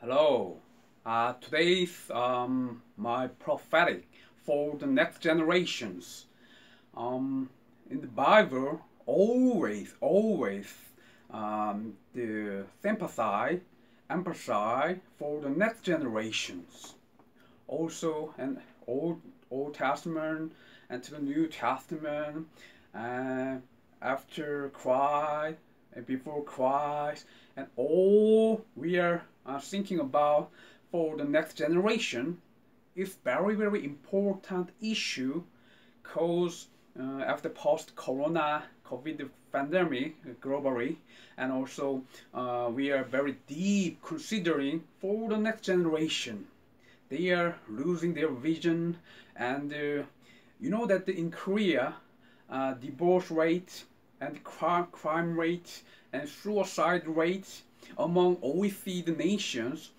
Hello. Today's my prophetic for the next generations. In the Bible, always the emphasize for the next generations. Also, in Old Testament and to the New Testament, after Christ and before Christ, and all we are thinking about for the next generation is very important issue, because after post-corona COVID pandemic globally, and also we are very deep considering for the next generation. They are losing their vision, and you know that in Korea divorce rate and crime rate and suicide rate among OECD nations,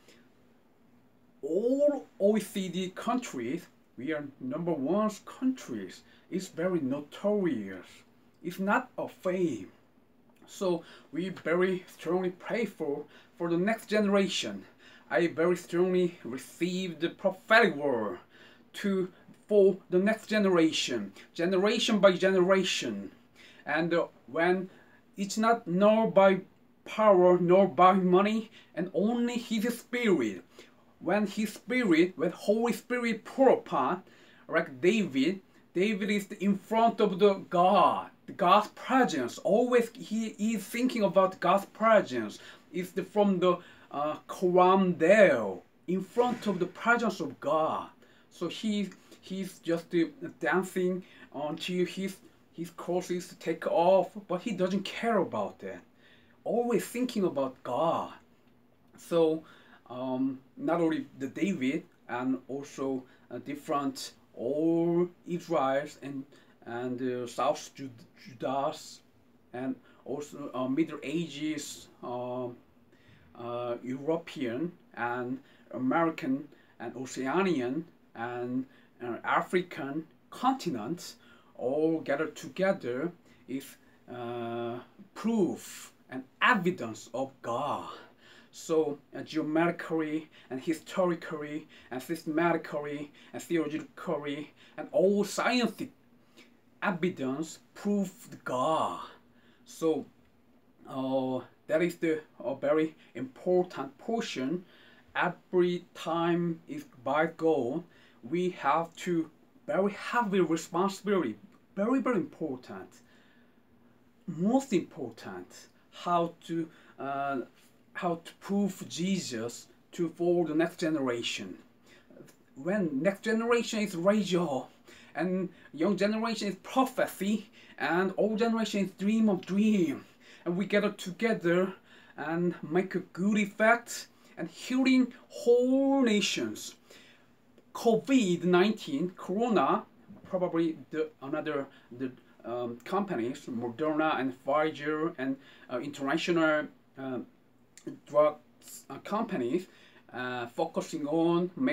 all OECD countries, we are #1 countries, is very notorious. It's not a fame. So we very strongly pray for the next generation. I very strongly receive the prophetic word for the next generation by generation. And when it's not nor by power nor by money, and only His Spirit. When Holy Spirit pour upon, like David is in front of God's presence. Always he is thinking about God's presence. It's from the Quran there, in front of the presence of God. So he's just dancing until his clothes is take off, but he doesn't care about that. Always thinking about God. So not only the David, and also different all Israels and South Judas, and also Middle Ages European and American and Oceanian and African continents all gathered together is proof and evidence of God. So geometrically and historically and systematically and theologically and all scientific evidence prove God. So that is the very important portion. Every time is by God, we have to very heavy responsibility, very important, most important, how to prove Jesus for the next generation. When next generation is raised up, and young generation is prophecy, and old generation is dream, and we gather together and make a good effect and healing whole nations. COVID-19, Corona, probably the companies, Moderna and Pfizer and international drug companies focusing on make